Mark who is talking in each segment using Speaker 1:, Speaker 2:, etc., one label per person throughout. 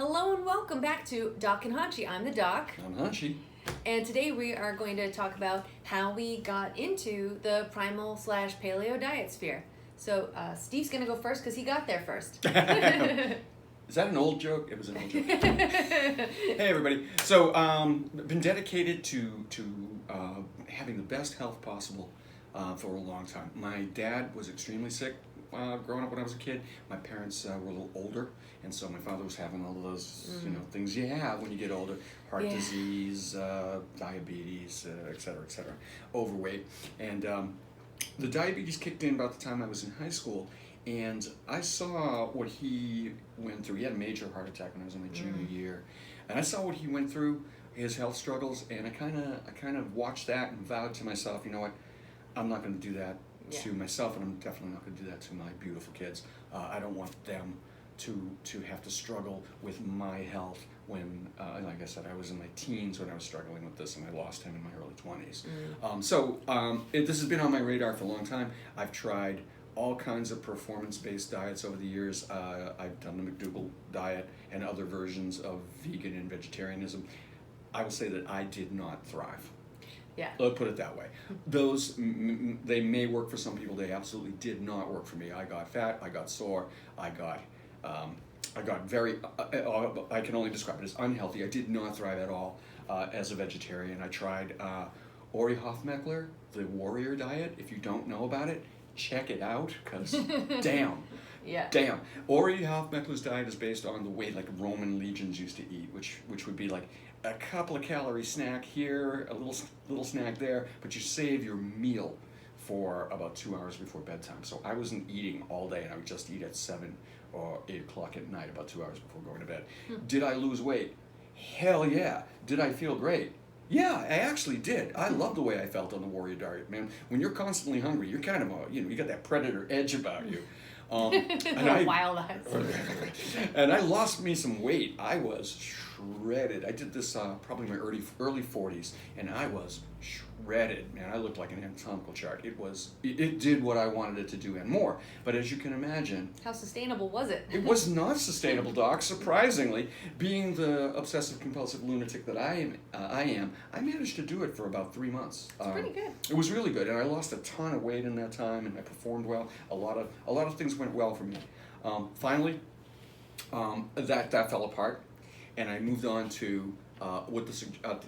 Speaker 1: Hello and welcome back to Doc and Hanshi. I'm the Doc.
Speaker 2: I'm Hanshi.
Speaker 1: And today we are going to talk about how we got into the primal / paleo diet sphere. So Steve's going to go first because he got there first.
Speaker 2: Is that an old joke? It was an old joke. Hey everybody. So been dedicated to having the best health possible for a long time. My dad was extremely sick growing up when I was a kid. My parents were a little older, and so my father was having all of those things you have when you get older: heart disease, diabetes, et cetera, overweight, and the diabetes kicked in about the time I was in high school. And I saw what he went through. He had a major heart attack when I was in my junior year, and I saw what he went through, his health struggles, and I kind of watched that and vowed to myself, you know what, I'm not going to do that to myself, and I'm definitely not going to do that to my beautiful kids. I don't want them to have to struggle with my health when, like I said, I was in my teens when I was struggling with this, and I lost him in my early 20s. This has been on my radar for a long time. I've tried all kinds of performance-based diets over the years. I've done the McDougall diet and other versions of vegan and vegetarianism. I will say that I did not thrive.
Speaker 1: Yeah.
Speaker 2: Let's put it that way. Those, they may work for some people. They absolutely did not work for me. I got fat, I got sore, I got very, I can only describe it as unhealthy. I did not thrive at all as a vegetarian. I tried Ori Hofmeckler, the warrior diet. If you don't know about it, check it out, because damn. Ori Hofmeckler's diet is based on the way like Roman legions used to eat, which would be like a couple of calorie snack here, a little snack there, but you save your meal for about 2 hours before bedtime. So I wasn't eating all day, and I would just eat at 7 or 8 o'clock at night, about 2 hours before going to bed. Did I lose weight? Hell yeah. Did I feel great? Yeah, I actually did. I love the way I felt on the warrior diet, man. When you're constantly hungry, you're kind of you got that predator edge about you.
Speaker 1: And wild eyes.
Speaker 2: And I lost me some weight. I was shredded. I did this probably in my early 40s, and I was shredded, man. I looked like an anatomical chart. It did what I wanted it to do and more. But as you can imagine,
Speaker 1: how sustainable was it?
Speaker 2: It was not sustainable, Doc. Surprisingly, being the obsessive compulsive lunatic that I am, I managed to do it for about 3 months.
Speaker 1: It's pretty good.
Speaker 2: It was really good, and I lost a ton of weight in that time, and I performed well. A lot of things went well for me. Finally, that fell apart, and I moved on to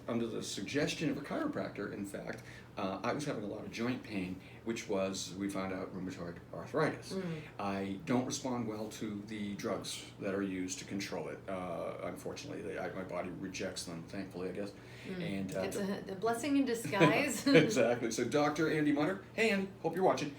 Speaker 2: under the suggestion of a chiropractor. In fact, I was having a lot of joint pain, which was, we found out, rheumatoid arthritis. I don't respond well to the drugs that are used to control it. Unfortunately, my body rejects them, thankfully, I guess. And
Speaker 1: it's a blessing in disguise.
Speaker 2: Exactly. So Dr. Andy Mutter, hey Andy, hope you're watching.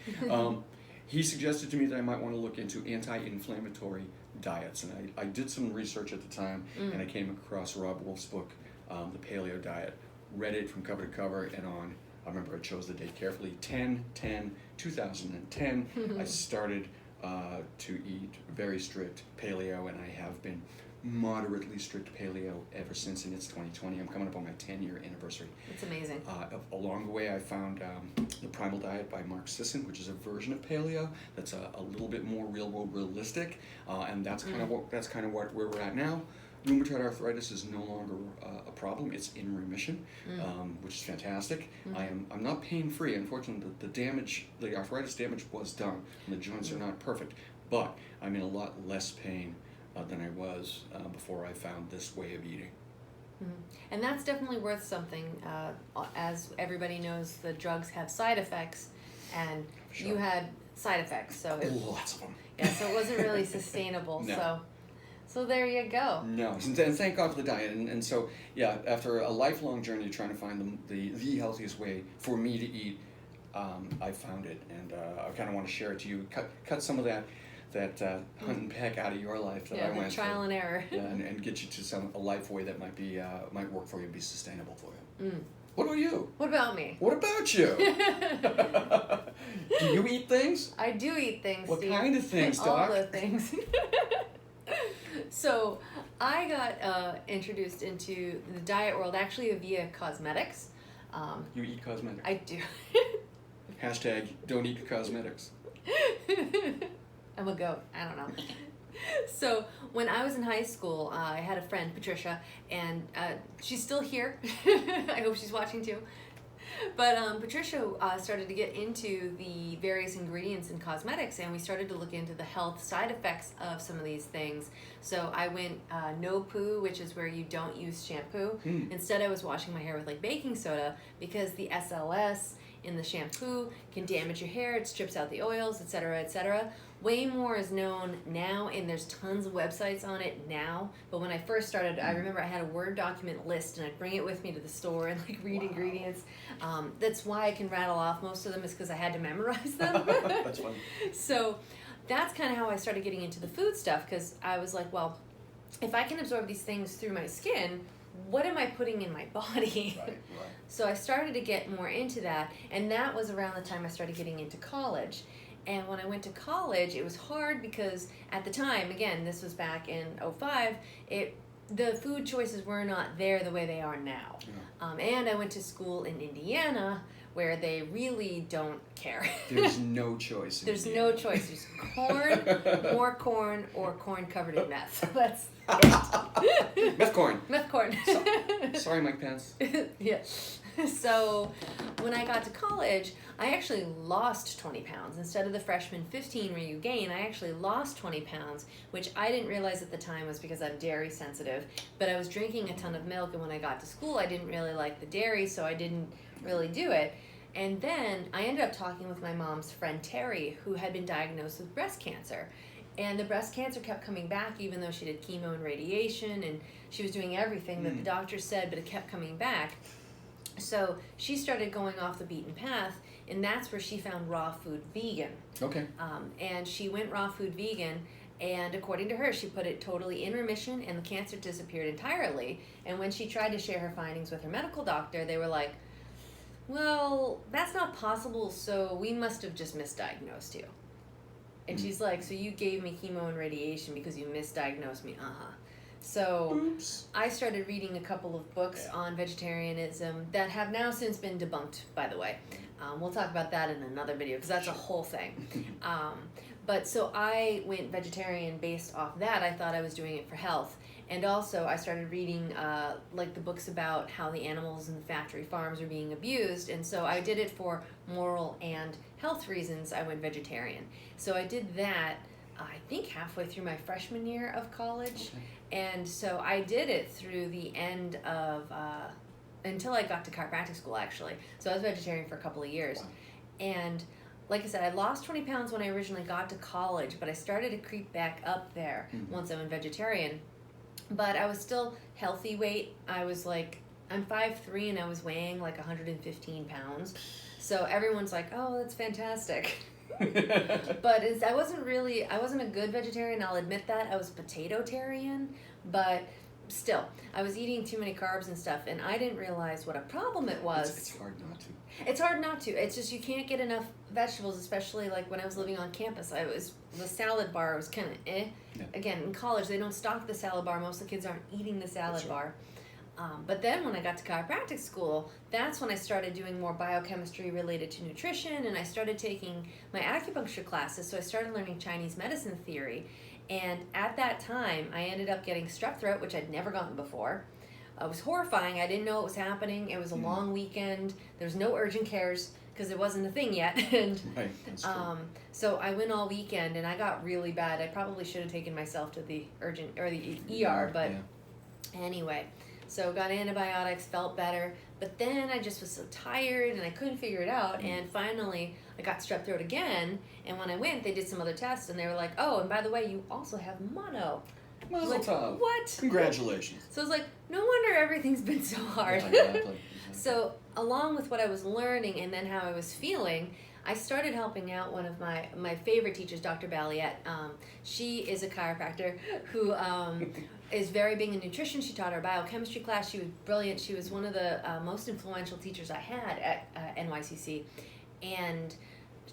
Speaker 2: He suggested to me that I might want to look into anti-inflammatory diets, and I did some research at the time, and I came across Rob Wolf's book, The Paleo Diet, read it from cover to cover, and on, I remember I chose the date carefully, 10/10/2010, I started to eat very strict paleo, and I have been moderately strict paleo ever since, and it's 2020. I'm coming up on my 10-year anniversary.
Speaker 1: It's amazing.
Speaker 2: Along the way, I found the Primal Diet by Mark Sisson, which is a version of paleo that's a little bit more real-world realistic, and that's kind of where we're at now. Rheumatoid arthritis is no longer a problem. It's in remission, which is fantastic. I'm not pain-free. Unfortunately, the arthritis damage was done, and the joints are not perfect, but I'm in a lot less pain than I was before I found this way of eating.
Speaker 1: And that's definitely worth something. As everybody knows, the drugs have side effects, and you had side effects. So
Speaker 2: lots of them.
Speaker 1: Yeah, so it wasn't really sustainable.
Speaker 2: No.
Speaker 1: So there you go.
Speaker 2: No, and thank God for the diet. And so, yeah, after a lifelong journey trying to find the healthiest way for me to eat, I found it, and I kind of want to share it to you. Cut some of that hunt and peck out of your life that I went through.
Speaker 1: Trial and error.
Speaker 2: and get you to a life way that might work for you and be sustainable for you. What about you?
Speaker 1: What about me?
Speaker 2: What about you? Do you eat things?
Speaker 1: I do eat things,
Speaker 2: What
Speaker 1: Steve.
Speaker 2: kind of things, Doc?
Speaker 1: All the things. So I got introduced into the diet world actually via cosmetics.
Speaker 2: You eat cosmetics?
Speaker 1: I do.
Speaker 2: Hashtag don't eat cosmetics.
Speaker 1: I'm a goat. I don't know. So when I was in high school, I had a friend, Patricia, and she's still here. I hope she's watching too. But Patricia started to get into the various ingredients in cosmetics, and we started to look into the health side effects of some of these things. So I went no poo, which is where you don't use shampoo. Instead, I was washing my hair with like baking soda because the SLS in the shampoo can damage your hair. It strips out the oils, etc., etc. Way more is known now, and there's tons of websites on it now. But when I first started, I remember I had a Word document list, and I'd bring it with me to the store and like read ingredients. That's why I can rattle off most of them, is because I had to memorize them.
Speaker 2: That's funny.
Speaker 1: So that's kind of how I started getting into the food stuff, because I was like, well, if I can absorb these things through my skin, what am I putting in my body?
Speaker 2: Right.
Speaker 1: So I started to get more into that, and that was around the time I started getting into college. And when I went to college, it was hard because at the time, again, this was back in 2005, the food choices were not there the way they are now.
Speaker 2: Yeah.
Speaker 1: And I went to school in Indiana, where they really don't care.
Speaker 2: There's no choice.
Speaker 1: There's no choice. There's corn, more corn, or corn covered in meth. That's it.
Speaker 2: Meth corn.
Speaker 1: Meth corn.
Speaker 2: Sorry, Mike Pence.
Speaker 1: Yeah. So when I got to college, I actually lost 20 pounds. Instead of the freshman 15 where you gain, I actually lost 20 pounds, which I didn't realize at the time was because I'm dairy sensitive. But I was drinking a ton of milk, and when I got to school, I didn't really like the dairy, so I didn't really do it. And then I ended up talking with my mom's friend Terry, who had been diagnosed with breast cancer. And the breast cancer kept coming back, even though she did chemo and radiation, and she was doing everything that the doctor said, but it kept coming back. So she started going off the beaten path, and that's where she found raw food vegan.
Speaker 2: Okay.
Speaker 1: And she went raw food vegan, and according to her, she put it totally in remission, and the cancer disappeared entirely. And when she tried to share her findings with her medical doctor, they were like, well, that's not possible, so we must have just misdiagnosed you. And she's like, so you gave me chemo and radiation because you misdiagnosed me? So
Speaker 2: Oops.
Speaker 1: I started reading a couple of books on vegetarianism that have now since been debunked, by the way. We'll talk about that in another video because that's a whole thing. But so I went vegetarian based off that. I thought I was doing it for health. And also I started reading like the books about how the animals in the factory farms are being abused. And so I did it for moral and health reasons. I went vegetarian. So I did that, I think halfway through my freshman year of college.
Speaker 2: Okay.
Speaker 1: And so I did it through the end of, until I got to chiropractic school, actually. So I was vegetarian for a couple of years.
Speaker 2: Wow.
Speaker 1: And like I said, I lost 20 pounds when I originally got to college, but I started to creep back up there once I went vegetarian. But I was still healthy weight. I was like, I'm 5'3", and I was weighing like 115 pounds. So everyone's like, oh, that's fantastic. But I wasn't a good vegetarian, I'll admit that. I was potato-tarian, but still, I was eating too many carbs and stuff, and I didn't realize what a problem it was.
Speaker 2: It's hard not to.
Speaker 1: It's hard not to. It's just you can't get enough vegetables, especially like when I was living on campus. The salad bar was kind of eh.
Speaker 2: Yeah.
Speaker 1: Again, in college, they don't stock the salad bar. Most of the kids aren't eating the salad
Speaker 2: That's right.
Speaker 1: bar. But then when I got to chiropractic school, that's when I started doing more biochemistry related to nutrition, and I started taking my acupuncture classes, so I started learning Chinese medicine theory. And at that time, I ended up getting strep throat, which I'd never gotten before. It was horrifying. I didn't know it was happening. It was a long weekend. There was no urgent cares because it wasn't a thing yet. And
Speaker 2: Right, that's true.
Speaker 1: so I went all weekend, and I got really bad. I probably should have taken myself to the the ER, but anyway. So got antibiotics, felt better, but then I just was so tired and I couldn't figure it out, and finally I got strep throat again, and when I went, they did some other tests, and they were like, oh, and by the way, you also have mono.
Speaker 2: Mazel tov.
Speaker 1: What?
Speaker 2: Congratulations.
Speaker 1: So I was like, no wonder everything's been so hard.
Speaker 2: Yeah, exactly.
Speaker 1: So along with what I was learning and then how I was feeling, I started helping out one of my favorite teachers, Dr. Balliette. She is a chiropractor who is very big in nutrition. She taught our biochemistry class. She was brilliant. She was one of the most influential teachers I had at NYCC. And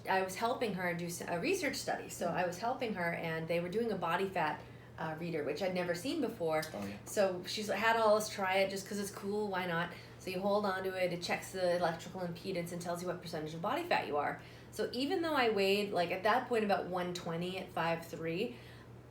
Speaker 1: I was helping her do a research study. So I was helping her, and they were doing a body fat reader, which I'd never seen before.
Speaker 2: Oh, yeah.
Speaker 1: So she's like, had all us try it just because it's cool. Why not? So you hold on to it. It checks the electrical impedance and tells you what percentage of body fat you are. So even though I weighed, like at that point, about 120 at 5'3",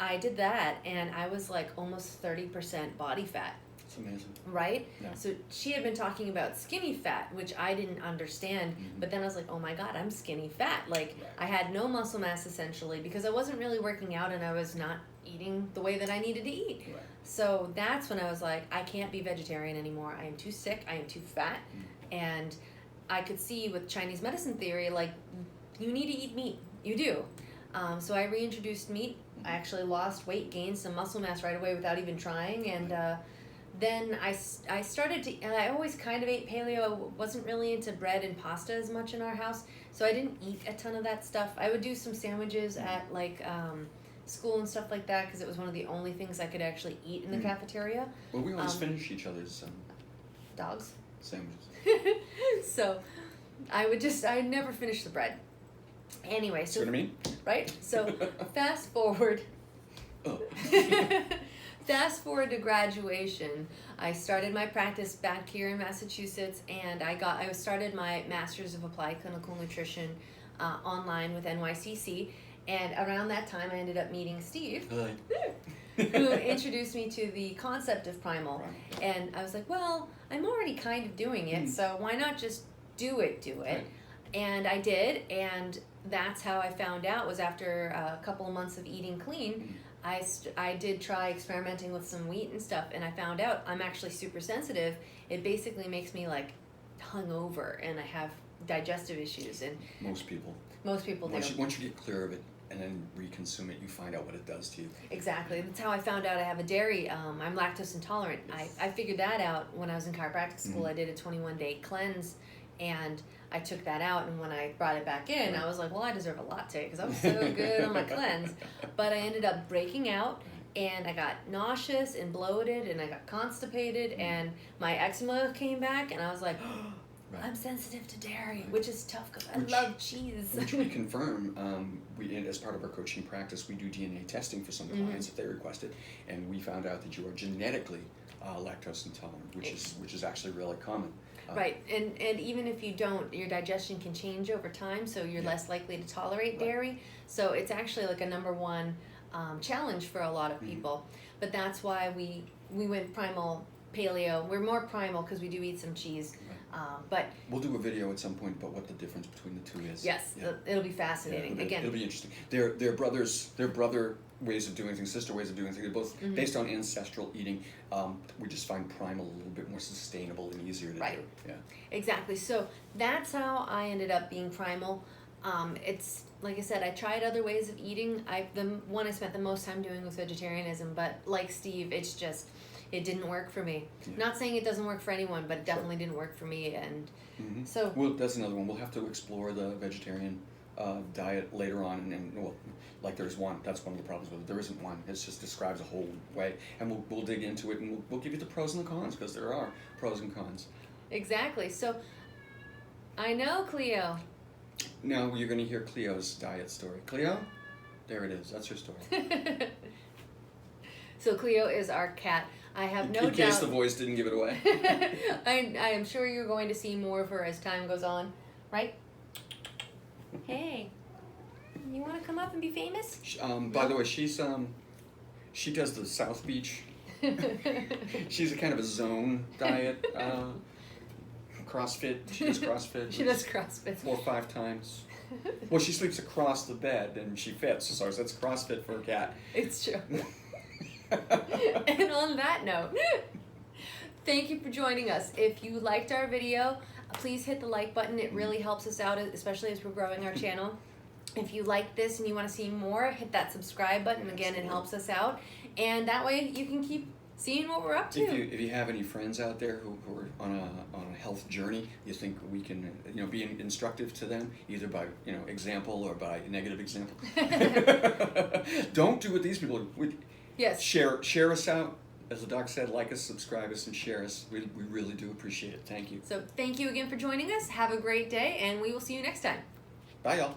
Speaker 1: I did that, and I was like almost 30% body fat.
Speaker 2: It's amazing.
Speaker 1: Right?
Speaker 2: Yeah.
Speaker 1: So she had been talking about skinny fat, which I didn't understand, but then I was like, oh my God, I'm skinny fat. Like, I had no muscle mass essentially because I wasn't really working out and I was not eating the way that I needed to eat.
Speaker 2: Right.
Speaker 1: So that's when I was like, I can't be vegetarian anymore. I am too sick. I am too fat. And I could see with Chinese medicine theory, like, you need to eat meat. You do. So I reintroduced meat. I actually lost weight, gained some muscle mass right away without even trying. And then I started to, and I always kind of ate paleo. I wasn't really into bread and pasta as much in our house. So I didn't eat a ton of that stuff. I would do some sandwiches at like school and stuff like that because it was one of the only things I could actually eat in the cafeteria.
Speaker 2: Well, we always finish each other's
Speaker 1: dogs.
Speaker 2: sandwiches.
Speaker 1: So I'd never finish the bread. Anyway, so
Speaker 2: See what I mean?
Speaker 1: Right? So fast forward.
Speaker 2: Oh.
Speaker 1: Fast forward to graduation, I started my practice back here in Massachusetts, and I started my Master's of Applied Clinical Nutrition online with NYCC, and around that time I ended up meeting Steve, who introduced me to the concept of Primal, and I was like, well, I'm already kind of doing it, so why not just do it?
Speaker 2: Right.
Speaker 1: And I did, and that's how I found out was after a couple of months of eating clean. I did try experimenting with some wheat and stuff, and I found out I'm actually super sensitive. It basically makes me like hungover, and I have digestive issues. And
Speaker 2: Most people
Speaker 1: do.
Speaker 2: Once you get clear of it and then reconsume it, you find out what it does to you.
Speaker 1: Exactly. That's how I found out I have a dairy. I'm lactose intolerant. I figured that out when I was in chiropractic school. I did a 21-day cleanse, and I took that out, and when I brought it back in, I was like, well, I deserve a latte because I was so good on my cleanse. But I ended up breaking out, and I got nauseous and bloated, and I got constipated, and my eczema came back, and I was like, I'm sensitive to dairy, which is tough because I love cheese.
Speaker 2: Which we confirm, as part of our coaching practice, we do DNA testing for some clients if they request it, and we found out that you are genetically lactose intolerant, which is actually really common.
Speaker 1: Right, and even if you don't, your digestion can change over time, so you're less likely to tolerate dairy. So it's actually like a number one challenge for a lot of people. But that's why we went primal paleo. We're more primal because we do eat some cheese. But
Speaker 2: we'll do a video at some point about what the difference between the two is.
Speaker 1: Yes, it'll be fascinating.
Speaker 2: It'll be interesting. They're brothers. They're brother ways of doing things, sister ways of doing things. They're both based on ancestral eating. We just find primal a little bit more sustainable and easier to do. Yeah.
Speaker 1: Exactly. So that's how I ended up being primal. It's like I said, I tried other ways of eating. The one I spent the most time doing was vegetarianism, but like Steve, it didn't work for me. Not saying it doesn't work for anyone, but it definitely didn't work for me. And so,
Speaker 2: well, that's another one. We'll have to explore the vegetarian diet later on, and well, like there's one. That's one of the problems with it. There isn't one. It just describes a whole way, and we'll dig into it, and we'll give you the pros and the cons because there are pros and cons.
Speaker 1: Exactly. So I know Cleo.
Speaker 2: Now you're going to hear Cleo's diet story. Cleo, there it is. That's her story.
Speaker 1: So Cleo is our cat. I have no doubt.
Speaker 2: In case the voice didn't give it away.
Speaker 1: I am sure you're going to see more of her as time goes on, right? Hey, you want to come up and be famous?
Speaker 2: By the way, she does the South Beach. She's a kind of a zone diet. CrossFit. She does CrossFit.
Speaker 1: She does CrossFit
Speaker 2: 4 or 5 times. Well, she sleeps across the bed and she fits. So that's CrossFit for a cat.
Speaker 1: It's true. And on that note, thank you for joining us. If you liked our video, please hit the like button. It really helps us out, especially as we're growing our channel. If you like this and you want to see more, hit that subscribe button. Again, it helps us out. And that way you can keep seeing what we're up to.
Speaker 2: If you have any friends out there who are on a health journey, you think we can be instructive to them, either by example or by negative example. Don't do what these people do.
Speaker 1: Yes.
Speaker 2: Share us out. As the doc said, like us, subscribe us, and share us. We really do appreciate it. Thank you.
Speaker 1: So thank you again for joining us. Have a great day, and we will see you next time.
Speaker 2: Bye, y'all.